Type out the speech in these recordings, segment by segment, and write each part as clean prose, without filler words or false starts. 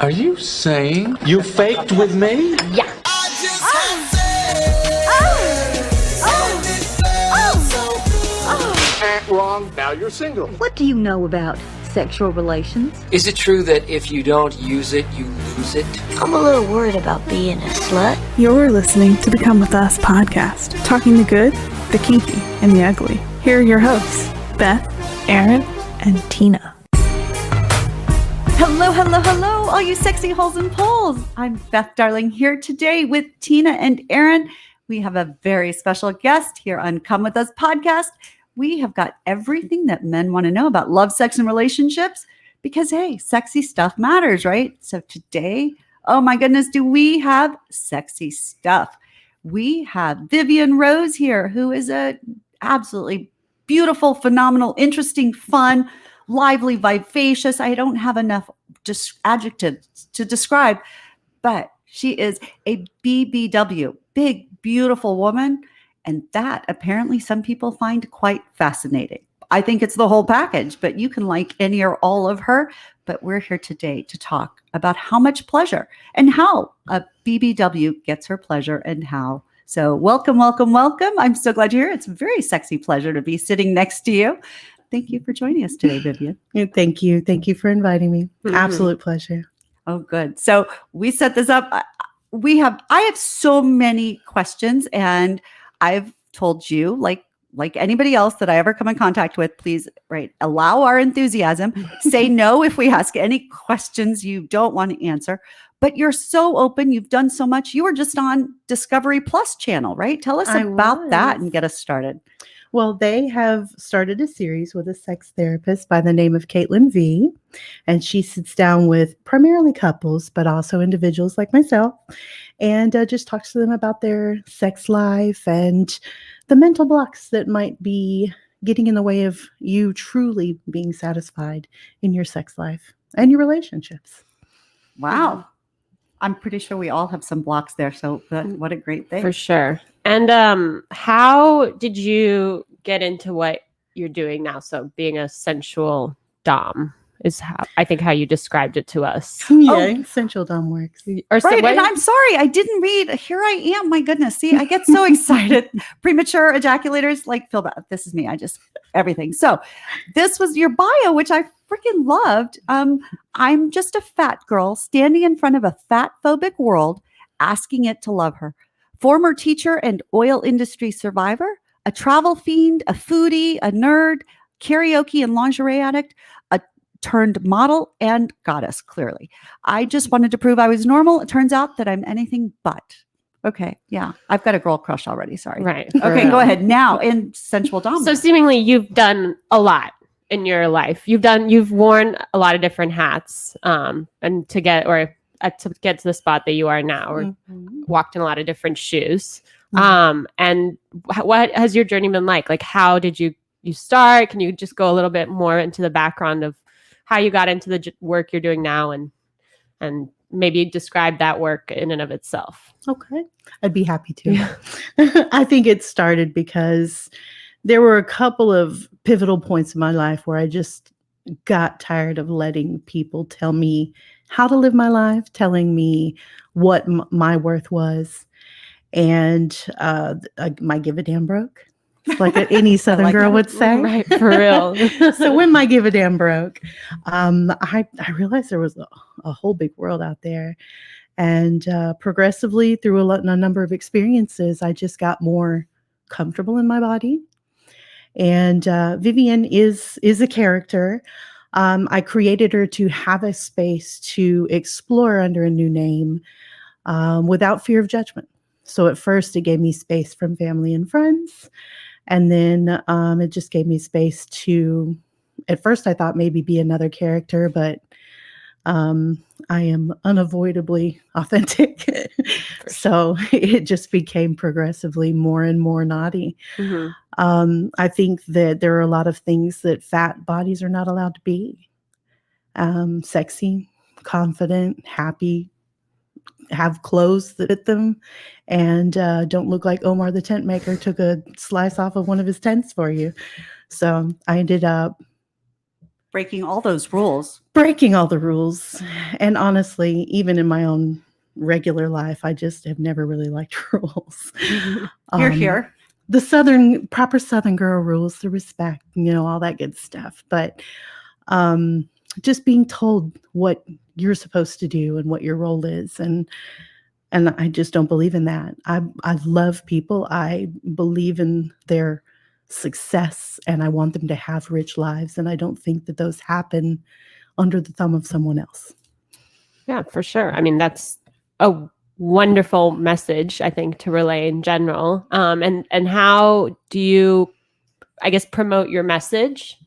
Are you saying you faked with me? Yeah. Wrong. Now you're single. What do you know about sexual relations? Is it true that if you don't use it, you lose it? I'm a little worried about being a slut. You're listening to the Come With Us podcast, talking the good, the kinky, and the ugly. Here are your hosts, Beth, Aaron, and Tina. Hello, hello, hello, all you sexy holes and poles. I'm Beth Darling here today with Tina and Aaron. We have a very special guest here on Come With Us podcast. We have got everything that men want to know about love, sex, and relationships because, hey, sexy stuff matters, right? So today, oh my goodness, do we have sexy stuff? We have Vivienne Rose here, who is a absolutely beautiful, phenomenal, interesting, fun, lively, vivacious. I don't have enough adjectives to describe, but she is a BBW, big, beautiful woman. And that apparently some people find quite fascinating. I think it's the whole package, but you can like any or all of her. But we're here today to talk about how much pleasure and how a BBW gets her pleasure and how. So welcome, welcome, welcome. I'm so glad you're here. It's a very sexy pleasure to be sitting next to you. Thank you for joining us today, Vivian. Thank you. Thank you for inviting me. Mm-hmm. Absolute pleasure. Oh, good. So we set this up. I have so many questions, and I've told you, like anybody else that I ever come in contact with, please, allow our enthusiasm. Say no if we ask any questions you don't want to answer. But you're so open. You've done so much. You were just on Discovery Plus channel, right? Tell us about that and get us started. Well, they have started a series with a sex therapist by the name of Caitlin V. And she sits down with primarily couples, but also individuals like myself, and just talks to them about their sex life and the mental blocks that might be getting in the way of you truly being satisfied in your sex life and your relationships. Wow. I'm pretty sure we all have some blocks there. So what a great thing. For sure. And how did you get into what you're doing now? So being a sensual dom is how you described it to us. Yeah, Sensual Domme works. And I'm sorry, I didn't read. Here I am. My goodness. See, I get so excited. Premature ejaculators, feel bad. This is me. Everything. So this was your bio, which I freaking loved. I'm just a fat girl standing in front of a fat phobic world, asking it to love her. Former teacher and oil industry survivor, a travel fiend, a foodie, a nerd, karaoke and lingerie addict, a turned model and goddess, clearly. I just wanted to prove I was normal. It turns out that I'm anything but. Okay, yeah. I've got a girl crush already, sorry. Right. Okay, go ahead. Now, in Sensual Domme. So seemingly you've done a lot in your life. You've worn a lot of different hats and to get to the spot that you are now, or walked in a lot of different shoes. And what has your journey been like? Like, how did you start? Can you just go a little bit more into the background of how you got into the work you're doing now, and maybe describe that work in and of itself? Okay. I'd be happy to. Yeah. I think it started because there were a couple of pivotal points in my life where I just got tired of letting people tell me how to live my life, telling me what my worth was. And my give a damn broke, like any Southern girl would say. Right, for real. So when my give a damn broke, I realized there was a whole big world out there. And progressively through a number of experiences, I just got more comfortable in my body. And Vivian is a character. I created her to have a space to explore under a new name without fear of judgment. So at first it gave me space from family and friends. And then it just gave me space to, at first I thought maybe be another character, but I am unavoidably authentic. So it just became progressively more and more naughty. Mm-hmm. I think that there are a lot of things that fat bodies are not allowed to be. Sexy, confident, happy, have clothes that fit them, and don't look like Omar the tent maker took a slice off of one of his tents for you. So I ended up breaking all those rules. breaking all the rules. And honestly, even in my own regular life, I just have never really liked rules. Here. The proper Southern girl rules, the respect, all that good stuff. But just being told what you're supposed to do and what your role is. And I just don't believe in that. I love people. I believe in their success, and I want them to have rich lives. And I don't think that those happen under the thumb of someone else. Yeah, for sure. I mean, that's a wonderful message, I think, to relay in general. And how do you, I guess, promote your message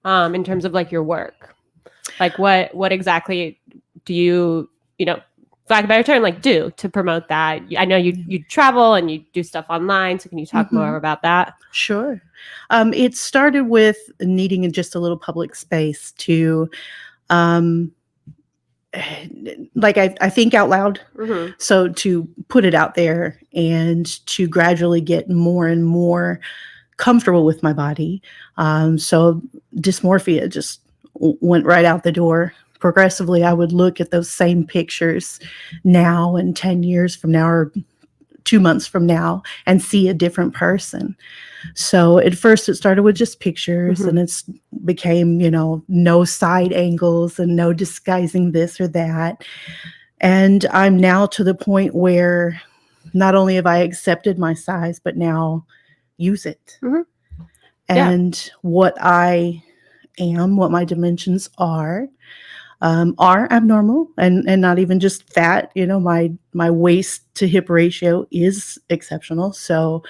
in terms of like your work? Like what exactly do you, for lack of a better term, like do to promote that? I know you travel and you do stuff online. So can you talk more about that? Sure. It started with needing just a little public space to, I think out loud. Mm-hmm. So to put it out there and to gradually get more and more comfortable with my body. So dysmorphia just went right out the door. Progressively, I would look at those same pictures now and 10 years from now or 2 months from now and see a different person. So at first it started with just pictures, and it's became, no side angles and no disguising this or that. And I'm now to the point where not only have I accepted my size, but now use it. Mm-hmm. And what I am, what my dimensions are abnormal and not even just fat. My waist to hip ratio is exceptional. So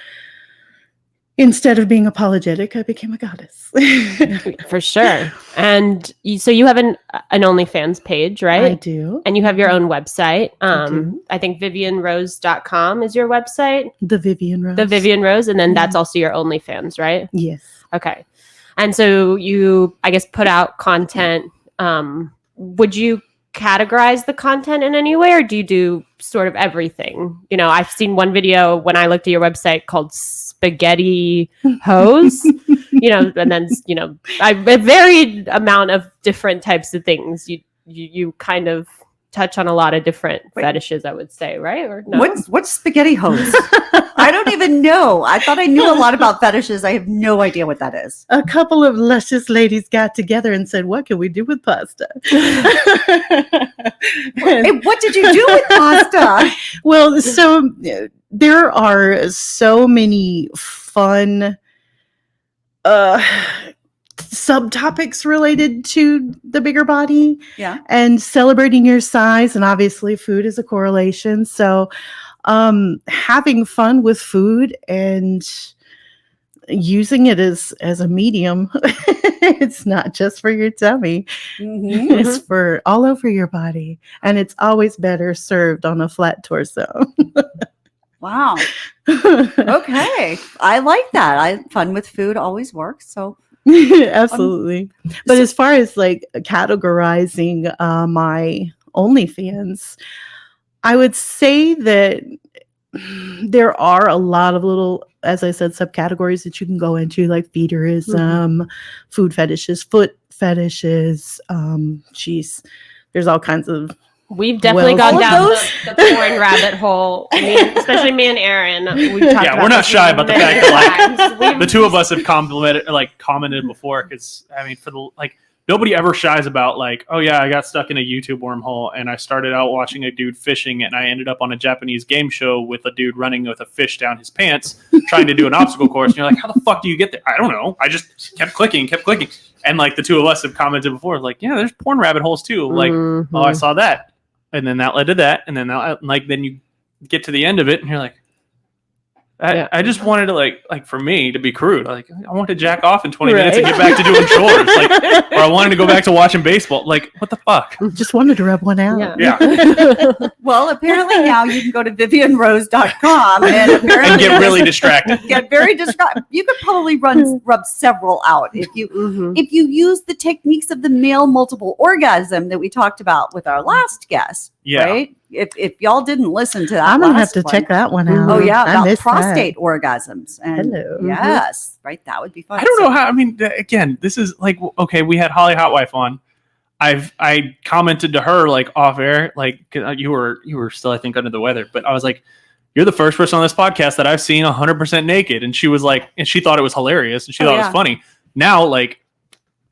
instead of being apologetic, I became a goddess. For sure. And so you have an OnlyFans page, right? I do. And you have your own website. I think vivienrose.com is your website. The Vivian Rose. The Vivian Rose. And then that's also your OnlyFans, right? Yes. Okay. And so you, I guess, put out content. Would you categorize the content in any way, or do you do sort of everything? I've seen one video when I looked at your website called Spaghetti Hose, and then, a varied amount of different types of things. You kind of touch on a lot of different fetishes, I would say, right? Or no? What's spaghetti hose? I don't even know. I thought I knew a lot about fetishes. I have no idea what that is. A couple of luscious ladies got together and said, what can we do with pasta? And what did you do with pasta? Well, so there are so many fun subtopics related to the bigger body, and celebrating your size, and obviously food is a correlation. So having fun with food and using it as a medium. It's not just for your tummy. Mm-hmm. It's for all over your body, and it's always better served on a flat torso. Wow. Okay. I like that. Fun with food always works. So absolutely. But as far as like categorizing my OnlyFans, I would say that there are a lot of little, as I said, subcategories that you can go into, like feederism, food fetishes, foot fetishes. There's all kinds of. We've definitely gone down the porn rabbit hole. I mean, especially me and Aaron. We're not shy about the fact that the two of us have commented before, because nobody ever shies about I got stuck in a YouTube wormhole and I started out watching a dude fishing and I ended up on a Japanese game show with a dude running with a fish down his pants trying to do an obstacle course. And you're like, how the fuck do you get there? I don't know. I just kept clicking. And the two of us have commented before, there's porn rabbit holes too. Oh, I saw that. And then that led to that. And then then you get to the end of it and you're like, I just wanted to for me to be crude. I want to jack off in 20 minutes and get back to doing chores. Or I wanted to go back to watching baseball. What the fuck? Just wanted to rub one out. Yeah. Well, apparently now you can go to vivienrose.com and get really distracted. Get very distracted. You could probably rub several out if you use the techniques of the male multiple orgasm that we talked about with our last guest. Yeah. Right? If y'all didn't listen to that, I'm gonna have to check that one out. Oh yeah, about prostate orgasms. And hello. Yes, right. That would be fun. I don't know how. I mean, again, this is okay. We had Holly Hotwife on. I commented to her like off air, like 'cause you were still I think under the weather, but I was like, you're the first person on this podcast that I've seen 100% naked, and she was like, and she thought it was hilarious, and she thought it was funny. Now, like,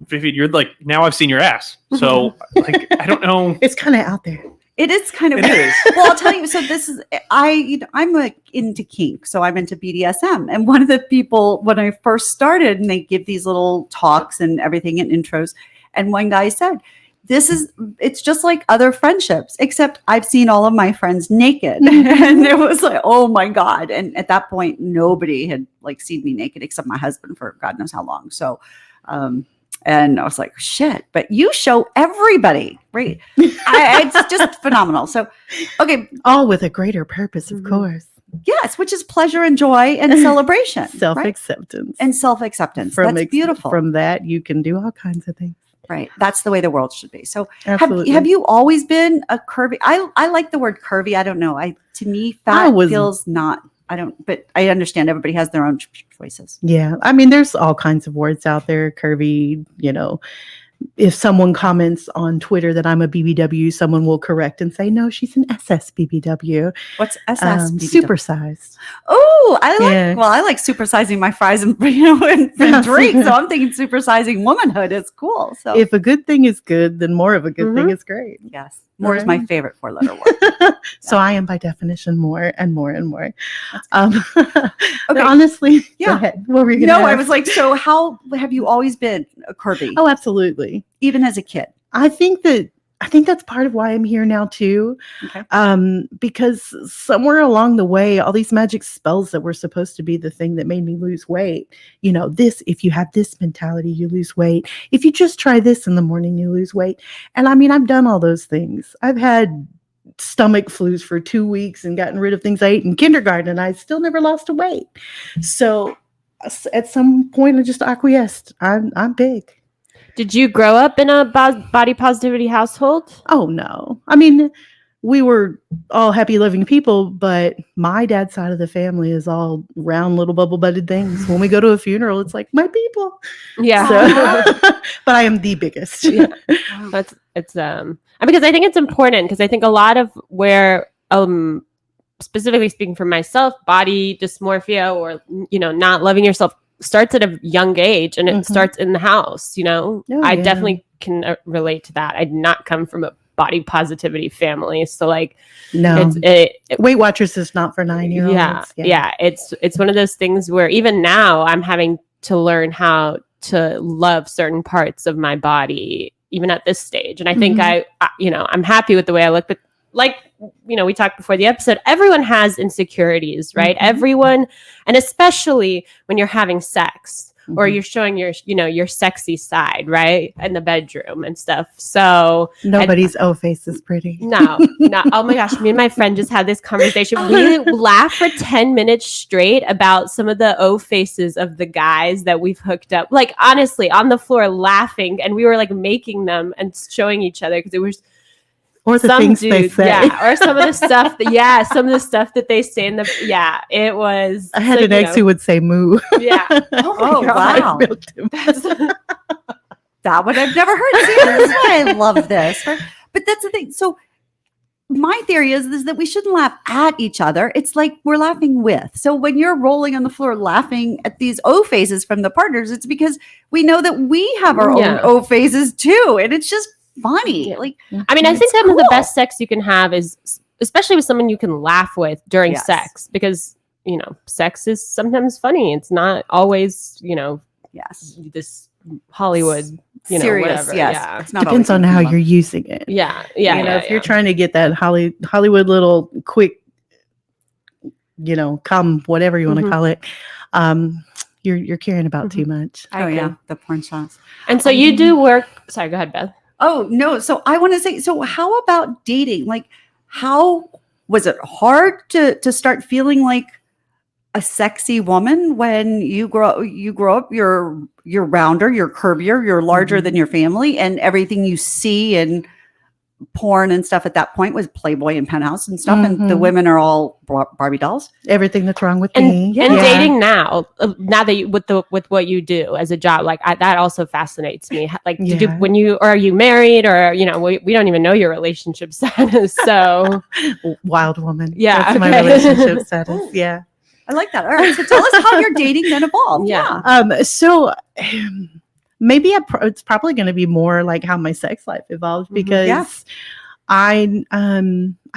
Vivian, you're like, now I've seen your ass, so like, I don't know. It's kind of out there. It is kind of It weird. is. Well, I'll tell you. So this is I'm like into kink, so I'm into BDSM. And one of the people when I first started, and they give these little talks and everything and intros, and one guy said, it's just like other friendships, except I've seen all of my friends naked. And it was like, oh my God. And at that point, nobody had like seen me naked except my husband for God knows how long. So, and I was like, shit, but you show everybody, right? It's just phenomenal. So, okay. All with a greater purpose, of course. Yes, which is pleasure and joy and celebration. Self-acceptance. Right? And self-acceptance. From That's beautiful. From that, you can do all kinds of things. Right. That's the way the world should be. So Absolutely. have you always been a curvy? I like the word curvy. I don't know. To me, fat feels not, but I understand everybody has their own choices. Yeah. I mean, there's all kinds of words out there. Curvy, if someone comments on Twitter that I'm a BBW, someone will correct and say, no, she's an SSBBW. What's SSBBW? Supersized. Oh, I like supersizing my fries and and drinks. So I'm thinking supersizing womanhood is cool. So if a good thing is good, then more of a good thing is great. Yes. More is my favorite 4-letter word. So I am by definition more and more and more. Okay. Honestly, go ahead. What were you going to ask? I was like, so how have you always been a curvy? Oh, absolutely. Even as a kid? I think that's part of why I'm here now too. Okay. Because somewhere along the way, all these magic spells that were supposed to be the thing that made me lose weight, if you have this mentality, you lose weight. If you just try this in the morning, you lose weight. And I mean, I've done all those things. I've had stomach flus for 2 weeks and gotten rid of things I ate in kindergarten, and I still never lost a weight. So at some point I just acquiesced. I'm big. Did you grow up in a body positivity household? Oh, no. I mean, we were all happy, loving people, but my dad's side of the family is all round little bubble-butted things. When we go to a funeral, it's like, my people. Yeah. So, but I am the biggest. Yeah. Because I think it's important, because I think a lot of where, specifically speaking for myself, body dysmorphia or, not loving yourself starts at a young age, and it starts in the house. I definitely can relate to that. I did not come from a body positivity family, so like, no, Weight Watchers is not for 9-year-olds. Yeah. It's one of those things where even now I'm having to learn how to love certain parts of my body, even at this stage. And I think I'm happy with the way I look, but like, we talked before the episode, everyone has insecurities, right? Everyone, and especially when you're having sex or you're showing your sexy side, right? In the bedroom and stuff. So nobody's face is pretty. No. Oh my gosh. Me and my friend just had this conversation. We laughed for 10 minutes straight about some of the faces of the guys that we've hooked up, like honestly on the floor laughing. And we were like making them and showing each other, because it was, or the things they say. or some of the stuff that they say in the, it was. I had an ex who would say moo. Yeah. Oh wow. That one I've never heard. See, that's why I love this. But that's the thing. So my theory is that we shouldn't laugh at each other. It's like we're laughing with. So when you're rolling on the floor laughing at these faces from the partners, it's because we know that we have our own faces too. And it's just funny. Like, I mean, I think some of the best sex you can have is, especially with someone you can laugh with during sex, because sex is sometimes funny. It's not always this Hollywood serious, whatever. Yes. Yeah. It's not depends on how you're using it. If you're trying to get that Hollywood little quick come whatever you want to call it, you're caring about too much. The porn shots. And so you do work. Sorry, go ahead, Beth. Oh, no. So I want to say, so how about dating? Like, how was it hard to start feeling like a sexy woman when you grow up, you're rounder, you're curvier, you're larger than your family, and everything you see and porn and stuff at that point was Playboy and Penthouse and stuff, and the women are all Barbie dolls. Everything that's wrong with And, me. and dating now that you with what you do as a job, like that also fascinates me. Like, are you married, or we don't even know your relationship status. So, wild woman. Yeah, that's my relationship status. Yeah, I like that. All right, so tell us how your dating then evolved. So. Maybe it's probably going to be more like how my sex life evolved, because I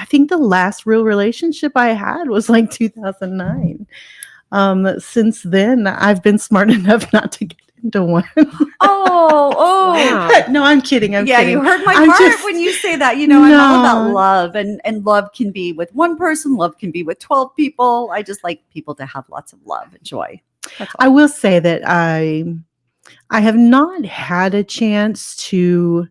think the last real relationship I had was like 2009. Since then, I've been smart enough not to get into one. Wow. No, I'm kidding. I'm kidding. You hurt my heart when you say that. I'm all about love, and love can be with one person. Love can be with 12 people. I just like people to have lots of love and joy. I will say that I have not had a chance to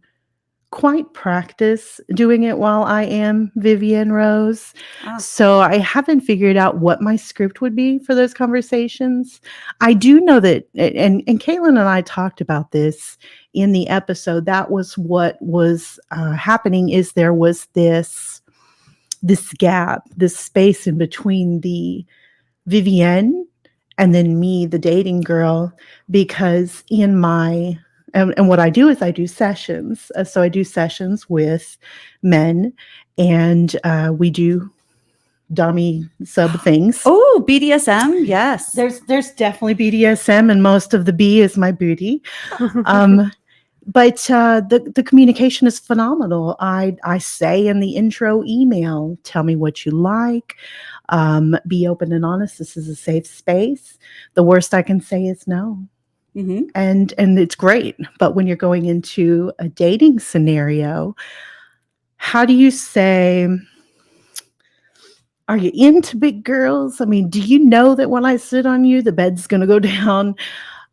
quite practice doing it while I am Vivienne Rose. So I haven't figured out what my script would be for those conversations. I do know that, and Caitlin and I talked about this in the episode, that was what was happening, is there was this gap, this space in between the Vivienne and then me, the dating girl, because in my, and what I do is I do sessions. So I do sessions with men, and we do Domme sub things. Oh, BDSM. Yes. There's definitely BDSM, and most of the B is my booty. But the communication is phenomenal. I say in the intro email, tell me what you like. Be open and honest. This is a safe space. The worst I can say is no. And it's great. But when you're going into a dating scenario, how do you say, are you into big girls? I mean, do you know that when I sit on you, the bed's going to go down?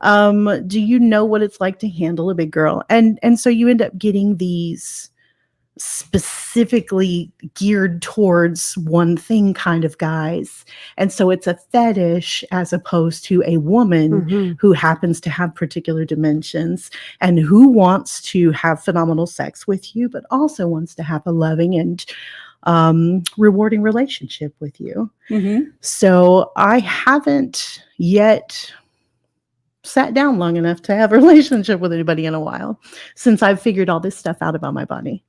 Do you know what it's like to handle a big girl? And so you end up getting these specifically geared towards one thing kind of guys. And so it's a fetish as opposed to a woman who happens to have particular dimensions and who wants to have phenomenal sex with you, but also wants to have a loving and rewarding relationship with you. So I haven't yet sat down long enough to have a relationship with anybody in a while, since I've figured all this stuff out about my body.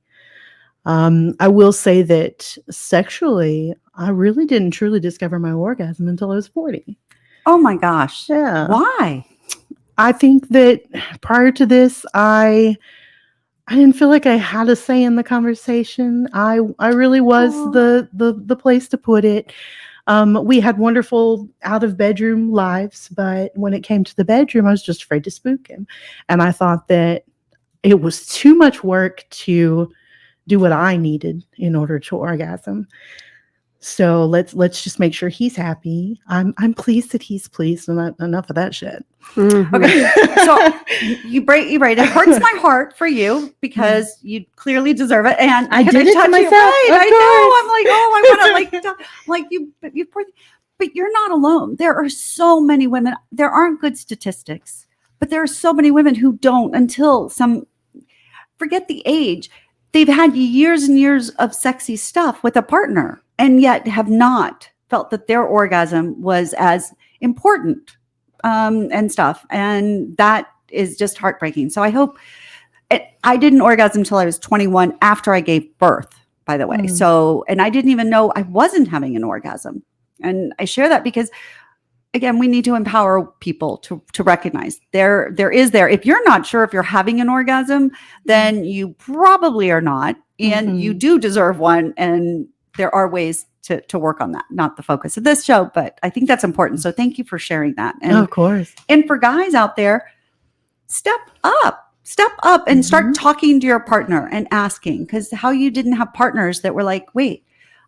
I will say that sexually, I really didn't truly discover my orgasm until I was 40. Oh my gosh. Yeah. Why? I think that prior to this, I didn't feel like I had a say in the conversation. I really was the place to put it. We had wonderful out of bedroom lives, but when it came to the bedroom, I was just afraid to spook him. And I thought that it was too much work to do what I needed in order to orgasm. So let's just make sure he's happy. I'm pleased that he's pleased, and enough of that shit. Okay, so you right. It hurts my heart for you because you clearly deserve it, and I did it to myself. Right, I know. I'm like, I want to you poor thing. But you're not alone. There are so many women. There aren't good statistics, but there are so many women who don't until forget the age. They've had years and years of sexy stuff with a partner, and yet have not felt that their orgasm was as important and stuff. And that is just heartbreaking. So I hope I didn't orgasm until I was 21 after I gave birth, by the way. So, and I didn't even know I wasn't having an orgasm. And I share that because, again, we need to empower people to recognize there is. If you're not sure if you're having an orgasm, then you probably are not. And you do deserve one. And there are ways to work on that. Not the focus of this show, but I think that's important. So thank you for sharing that. And, of course. And for guys out there, step up and start talking to your partner and asking, because how you didn't have partners that were like, wait,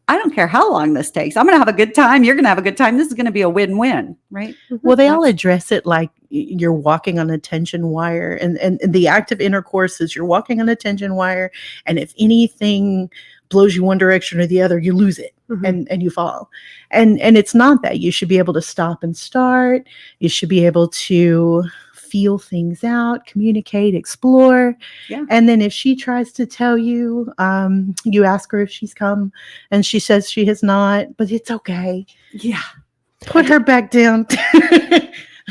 I don't care how long this takes. I'm going to have a good time. You're going to have a good time. This is going to be a win-win, right? Well, they all address it like you're walking on a tension wire, and the act of intercourse is you're walking on a tension wire. And if anything blows you one direction or the other, you lose it and you fall. And it's not that. You should be able to stop and start. You should be able to feel things out, communicate, explore. Yeah. And then if she tries to tell you, you ask her if she's come and she says she has not, but it's okay. Yeah. Put her back down.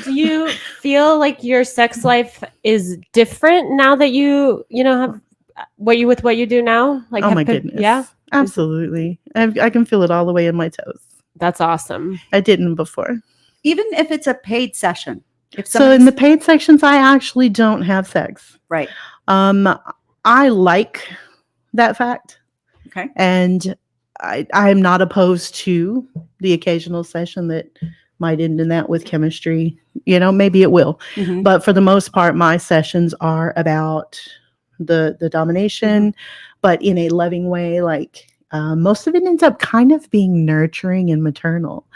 Do you feel like your sex life is different now that you have what you do now? Like, oh my goodness. Yeah, absolutely. I can feel it all the way in my toes. That's awesome. I didn't before. Even if it's a paid session. So in the paid sections, I actually don't have sex. Right. I like that fact. Okay. And I am not opposed to the occasional session that might end in that with chemistry. Maybe it will. Mm-hmm. But for the most part, my sessions are about the domination, but in a loving way. Like most of it ends up kind of being nurturing and maternal.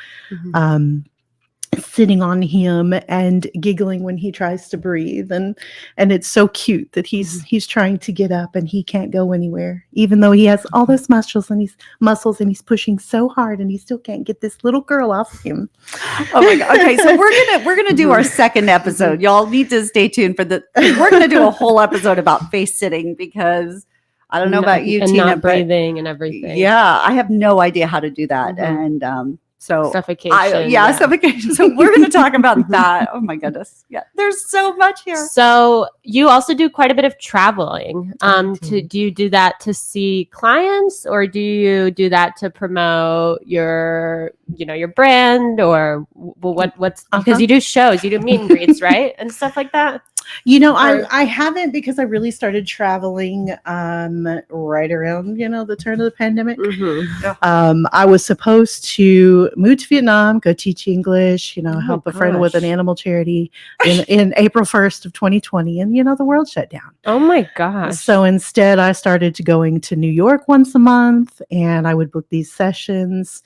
Sitting on him and giggling when he tries to breathe, and it's so cute that he's trying to get up and he can't go anywhere, even though he has all those muscles and he's pushing so hard and he still can't get this little girl off him. Oh my god. Okay, so we're gonna do our second episode. Y'all need to stay tuned for we're gonna do a whole episode about face sitting, because I don't know about you, and Tina, not breathing and everything. Yeah, I have no idea how to do that. And so suffocation. Suffocation. So we're going to talk about that. Oh my goodness. Yeah. There's so much here. So you also do quite a bit of traveling. Do you do that to see clients, or do you do that to promote your brand, or what's because you do shows, you do meet and greets, right? And stuff like that. I haven't, because I really started traveling right around the turn of the pandemic. I was supposed to move to Vietnam, go teach English, help a friend with an animal charity in April 1st of 2020, and the world shut down. Oh my gosh. So instead I started going to New York once a month, and I would book these sessions.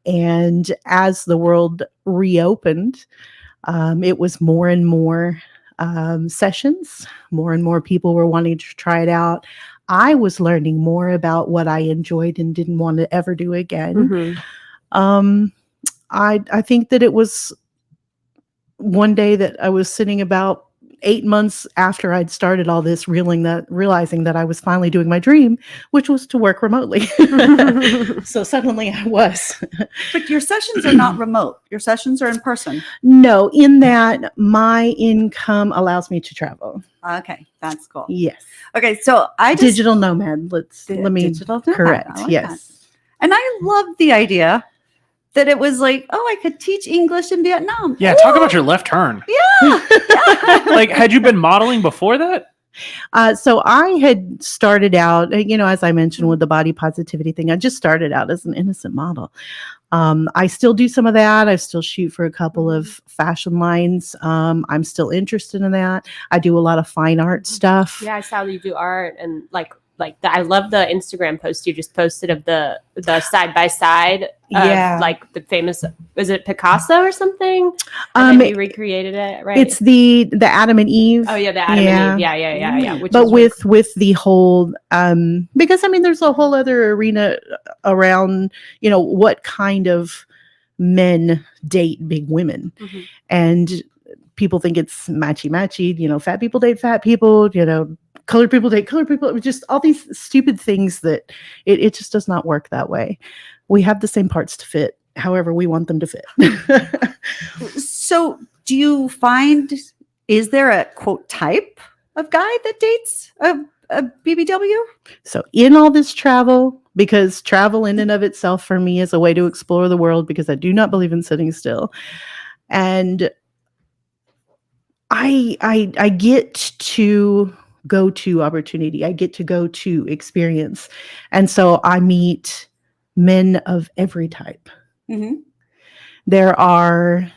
And as the world reopened, it was more and more sessions. More and more people were wanting to try it out. I was learning more about what I enjoyed and didn't want to ever do again. I think that it was one day that I was sitting about 8 months after I'd started all this, realizing that I was finally doing my dream, which was to work remotely. So suddenly I was. But your sessions are not remote. Your sessions are in person. No, in that my income allows me to travel. Okay, that's cool. Yes. Okay, so digital nomad. Let me digital nomad. correct. Like yes. That. And I love the idea that it was like, I could teach English in Vietnam. Yeah, talk about your left turn. Yeah. Like, had you been modeling before that? So I had started out, as I mentioned with the body positivity thing, I just started out as an innocent model. I still do some of that. I still shoot for a couple of fashion lines. I'm still interested in that. I do a lot of fine art stuff. Yeah, I saw that you do art, and I love the Instagram post you just posted of the side by side. Like the famous, is it Picasso or something? And then you recreated it, right? It's the Adam and Eve. Oh yeah, the Adam and Eve. Yeah. But with the whole, because there's a whole other arena around, what kind of men date big women, and people think it's matchy. Fat people date fat people. Colored people date colored people. It was just all these stupid things that it just does not work that way. We have the same parts to fit however we want them to fit. So do you find, is there a quote type of guy that dates a BBW? So in all this travel, because travel in and of itself for me is a way to explore the world, because I do not believe in sitting still. And I get to go to opportunity. I get to go to experience. And so I meet men of every type. There are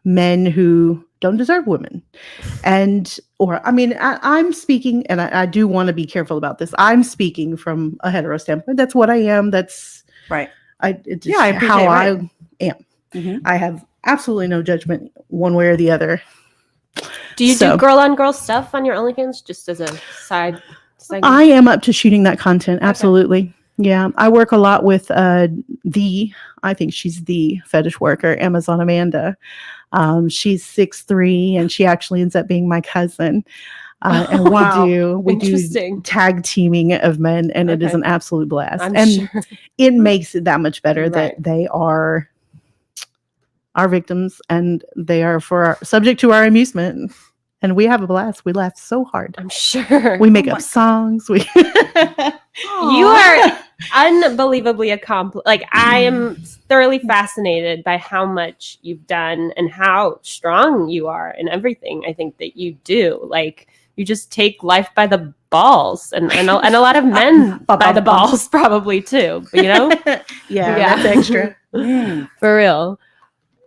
men who don't deserve women. I'm speaking, and I do want to be careful about this. I'm speaking from a hetero standpoint. That's what I am. That's right. I am. I have absolutely no judgment one way or the other. Do you do girl on girl stuff on your OnlyFans, just as a side segment? I am up to shooting that content. Absolutely. Yeah, I work a lot with I think she's the fetish worker, Amazon Amanda. She's 6'3", and she actually ends up being my cousin. And we do tag teaming of men, and it is an absolute blast. It makes it that much better that they are our victims, and they are subject to our amusement. And we have a blast. We laugh so hard. I'm sure. We make up songs. You are unbelievably accomplished. Like, I am thoroughly fascinated by how much you've done and how strong you are in everything I think that you do. Like, you just take life by the balls, and a lot of men by the balls probably too, you know? yeah, that's extra. For real.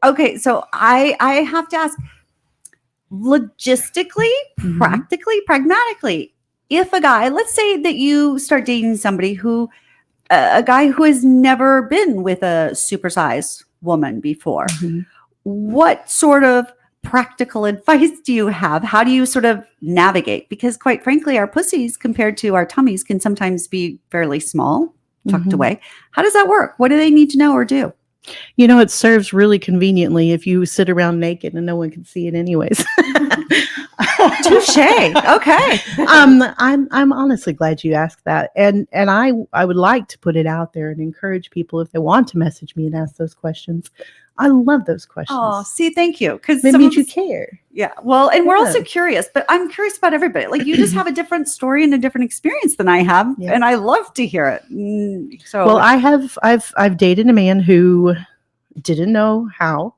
Okay, so I have to ask, logistically, practically, pragmatically, if a guy, let's say that you start dating somebody a guy who has never been with a supersized woman before, what sort of practical advice do you have? How do you sort of navigate? Because quite frankly, our pussies compared to our tummies can sometimes be fairly small, tucked away. How does that work? What do they need to know or do? You know, it serves really conveniently if you sit around naked and no one can see it anyways. Touche. Okay. I'm honestly glad you asked that. And I would like to put it out there and encourage people, if they want to message me and ask those questions. I love those questions. Oh, see, thank you. Because it means you care. Yeah. Well, and we're also curious, but I'm curious about everybody. Like, you just have a different story and a different experience than I have. Yeah. And I love to hear it. Well, I've dated a man who didn't know how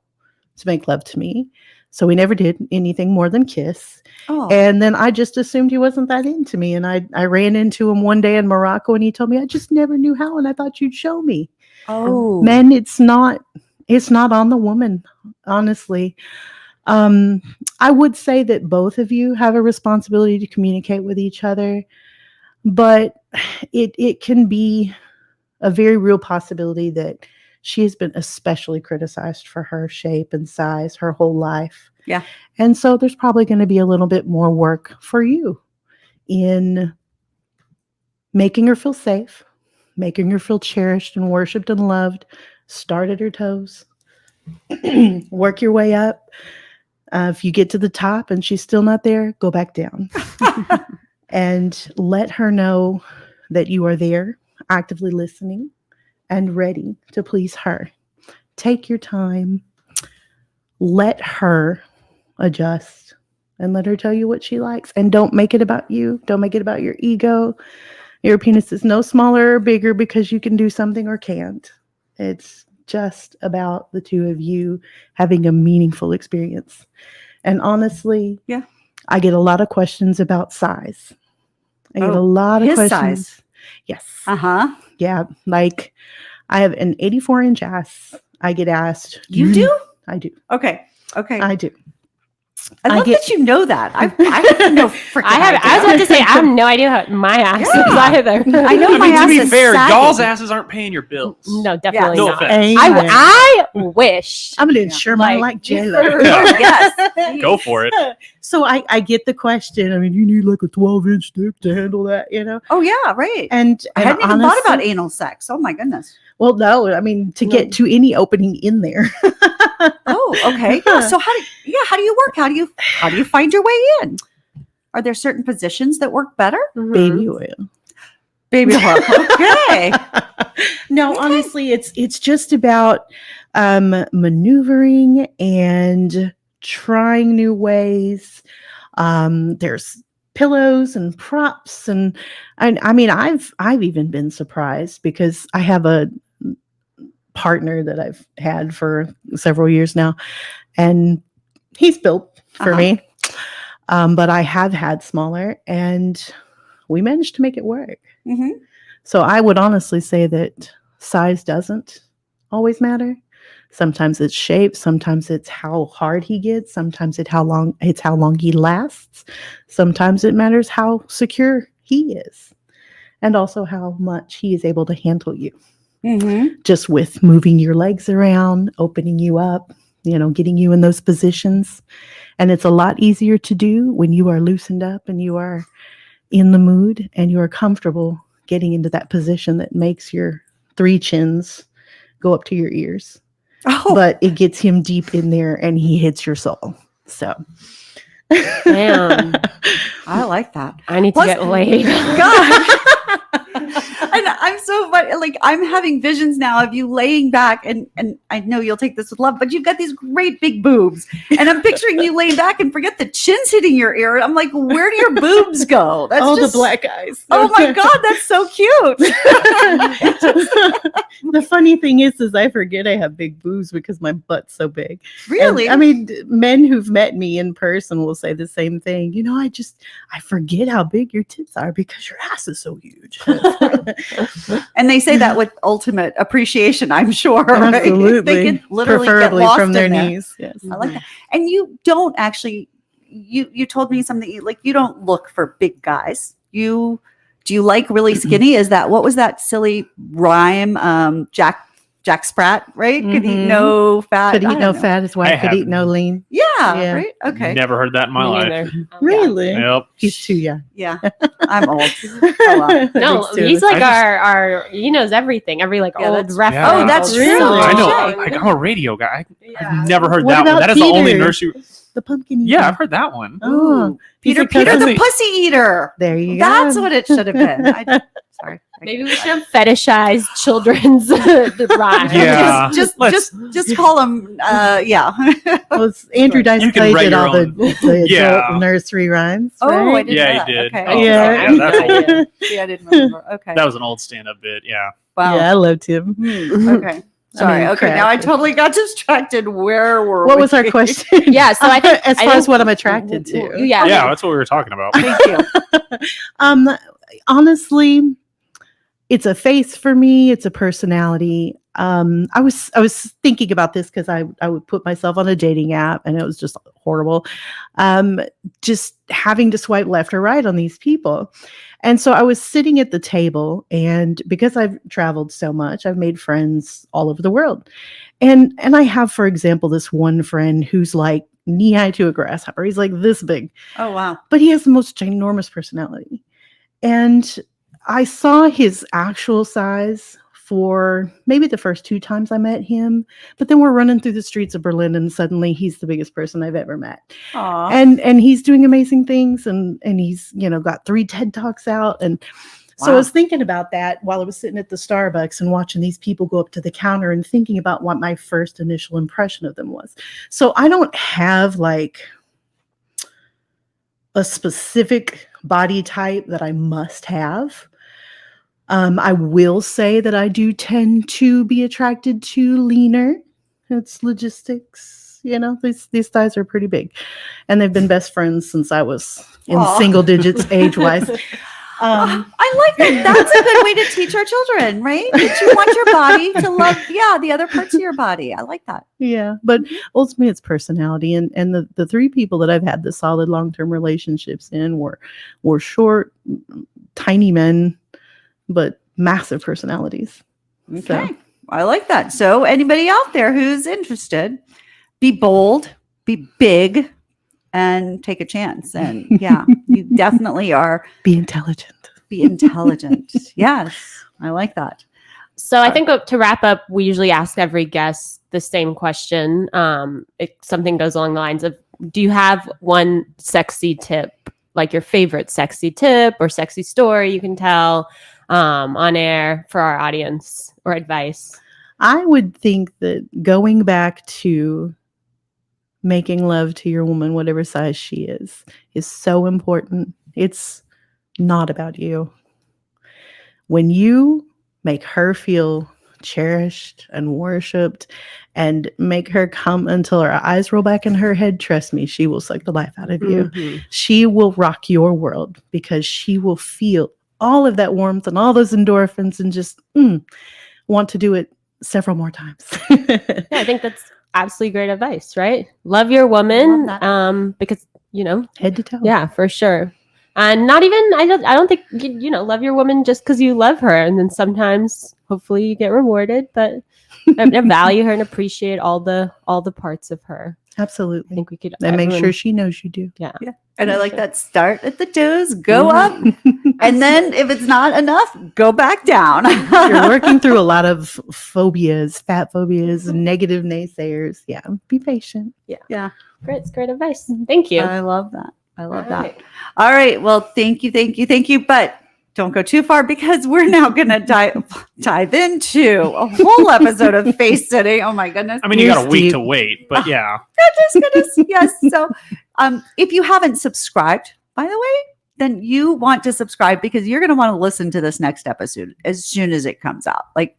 to make love to me. So we never did anything more than kiss. Oh. And then I just assumed he wasn't that into me. And I ran into him one day in Morocco, and he told me, I just never knew how, and I thought you'd show me. Oh. Men, it's not on the woman, honestly. I would say that both of you have a responsibility to communicate with each other, but it can be a very real possibility that she has been especially criticized for her shape and size her whole life. Yeah. And so there's probably going to be a little bit more work for you in making her feel safe, making her feel cherished and worshipped and loved. Start at her toes, work your way up. If you get to the top and she's still not there, go back down and let her know that you are there, actively listening and ready to please her. Take your time, let her adjust, and let her tell you what she likes. And don't make it about you. Don't make it about your ego. Your penis is no smaller or bigger because you can do something or can't. It's just about the two of you having a meaningful experience. And honestly, yeah, I get a lot of questions about size. I get a lot of his questions. Size. Yes. Yeah. Like, I have an 84-inch ass. I get asked. You do? I do. Okay. I do. I love that you know that. I have no freaking idea. I was about to say, I have no idea how my ass is either. I know my ass to be is fair, saggy. y'all's asses aren't paying your bills. No, definitely No not. offense. I wish. I'm going to insure mine like J-Lo. Yes. Go for it. So I get the question. I mean, you need like a 12-inch dick to handle that, you know? Oh, yeah, right. And I hadn't even honestly, thought about anal sex. Oh, my goodness. Well, no, I mean, to get to any opening in there. Oh, okay. Yeah. So how do you work? How do you find your way in? Are there certain positions that work better? Baby oil. Baby oil. Okay. No, honestly, it's just about maneuvering and trying new ways. There's pillows and props, and I mean, I've even been surprised because I have a partner that I've had for several years now, and he's built for me. But I have had smaller, and we managed to make it work. Mm-hmm. So I would honestly say that size doesn't always matter. Sometimes it's shape, sometimes it's how hard he gets, sometimes it's how long he lasts. Sometimes it matters how secure he is, and also how much he is able to handle you. Mm-hmm. Just with moving your legs around, opening you up, getting you in those positions. And it's a lot easier to do when you are loosened up and you are in the mood and you are comfortable getting into that position that makes your 3 chins go up to your ears. Oh, But it gets him deep in there and he hits your soul. So Damn. I like that. I need to get laid. God. And I'm so funny. Like, I'm having visions now of you laying back, and I know you'll take this with love, but you've got these great big boobs, and I'm picturing you laying back and forget the chin's hitting your ear. I'm like, where do your boobs go? That's all just, the black eyes. Oh my God, that's so cute. The funny thing is I forget I have big boobs because my butt's so big. Really? And, I mean, men who've met me in person will say the same thing. You know, I forget how big your tits are because your ass is so huge. And they say that with ultimate appreciation, I'm sure. Right? Absolutely. They can literally Preferably get lost from their in there. knees. Yes. I like that. And you don't actually, you told me something like you don't look for big guys. Do you like really skinny? Is that, what was that silly rhyme? Jack Sprat, right? Could eat no fat. Could I eat don't no know. fat. His wife could eat no lean. Yeah, Yeah. right. Okay. Never heard that in my Me life. neither. Really? Yep. He's too young. Yeah, I'm old. Oh, wow. No, Thanks to he's us. like our he knows everything. Every like Yeah, old that's- reference. Yeah. Oh, that's Really? true. I know. Touche. Like, I'm a radio guy. Yeah. I've never heard What that one. about That is the only Peter? nursery. The pumpkin. Yeah, eater. I've heard that one. Oh, Peter Peter the Cousin. pussy eater. There you go. That's what it should have been. Sorry. Maybe we should have fetishized children's the rhyme. Yeah. Just call them. Yeah. Well, it's Andrew Dice You can Clay write did your all the own. adult Yeah. nursery rhymes. Oh, I right? didn't Yeah, know he that. did. Okay. Oh, Yeah. that's old. Yeah, I didn't remember. Okay. That was an old stand-up bit. Yeah. Wow. Yeah, I loved him. Okay. Sorry. Okay. Now I totally got distracted. Where were What we? was our question? Yeah, so I think as I far think- as what I'm attracted to. Yeah. Yeah, that's what we were talking about. Thank you. Honestly, it's a face for me. It's a personality. I was thinking about this because I would put myself on a dating app and it was just horrible. Just having to swipe left or right on these people. And so I was sitting at the table, and because I've traveled so much, I've made friends all over the world. And I have, for example, this one friend who's like knee high to a grasshopper. He's like this big. Oh, wow. But he has the most ginormous personality. And I saw his actual size for maybe the first 2 times I met him. But then we're running through the streets of Berlin and suddenly he's the biggest person I've ever met. Aw. And he's doing amazing things. And he's, got 3 TED Talks out. And so I Wow. was thinking about that while I was sitting at the Starbucks and watching these people go up to the counter and thinking about what my first initial impression of them was. So I don't have like a specific body type that I must have. I will say that I do tend to be attracted to leaner. It's logistics. These thighs are pretty big. And they've been best friends since I was in Aw. single digits age-wise. I like that. That's a good way to teach our children, right? That you want your body to love, the other parts of your body. I like that. Yeah, but ultimately it's personality. And the 3 people that I've had the solid long-term relationships in were short, tiny men, but massive personalities. Okay. So. I like that. So anybody out there who's interested, be bold, be big, and take a chance. And yeah, you definitely are. Be intelligent. Be intelligent. Yes. I like that. So I think to wrap up, we usually ask every guest the same question. Something goes along the lines of, do you have one sexy tip, like your favorite sexy tip or sexy story you can tell on air for our audience, or advice? I would think that going back to making love to your woman, whatever size she is so important. It's not about you. When you make her feel cherished and worshipped and make her come until her eyes roll back in her head, trust me, she will suck the life out of you. Mm-hmm. She will rock your world because she will feel all of that warmth and all those endorphins and just want to do it several more times. Yeah, I think that's absolutely great advice, right? Love your woman, because head to toe. Yeah, for sure. And not even I don't think love your woman just because you love her, and then sometimes hopefully you get rewarded, but I value her and appreciate all the parts of her. I Absolutely. think we could And make sure she knows you do. Yeah. And I like that. Start at the toes, go up, and then if it's not enough, go back down. You're working through a lot of phobias, fat phobias, negative naysayers. Yeah, be patient. Yeah. Great. It's great advice. Thank you. I love that. I love that. right. All right. Well, thank you. But don't go too far because we're now going to dive into a whole episode of face sitting. Oh my goodness. I mean, you got a week to wait, but yeah. Goodness. Yes. So if you haven't subscribed, by the way, then you want to subscribe because you're going to want to listen to this next episode as soon as it comes out. Like,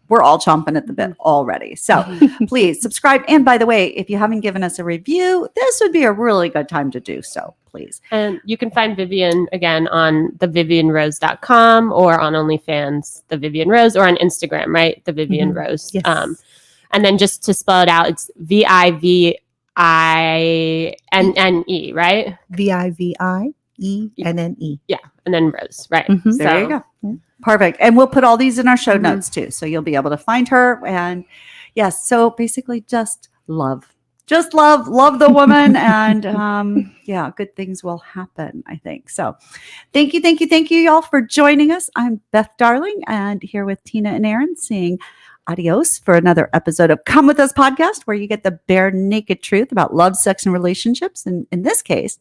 we're all chomping at the bit already. So please subscribe. And by the way, if you haven't given us a review, this would be a really good time to do so, please. And you can find Vivian again on thevivianrose.com or on OnlyFans, The Vivian Rose, or on Instagram, right? The Vivian Rose. Yes. And then just to spell it out, it's VIVINNE, right? VIVIENNE. Yeah. And then Rose, right? Mhm. There you go. Perfect. And we'll put all these in our show notes too. So you'll be able to find her. And yes, so basically just love. Just love the woman. And yeah, good things will happen, I think. So thank you, y'all, for joining us. I'm Beth Darling and here with Tina and Aaron saying adios for another episode of Come With Us podcast, where you get the bare naked truth about love, sex, and relationships. And in this case,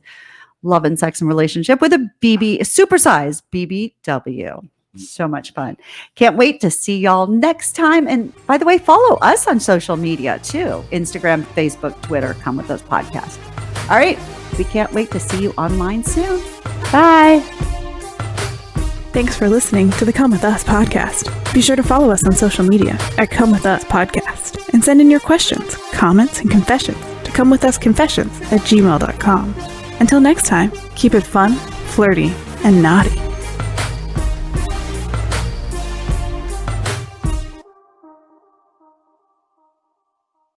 love and sex and relationship with a supersized BBW. So much fun. Can't wait to see y'all next time. And by the way, follow us on social media too. Instagram, Facebook, Twitter, Come With Us podcast. All right. We can't wait to see you online soon. Bye. Thanks for listening to the Come With Us podcast. Be sure to follow us on social media at Come With Us Podcast and send in your questions, comments, and confessions to comewithusconfessions@gmail.com. Until next time, keep it fun, flirty, and naughty.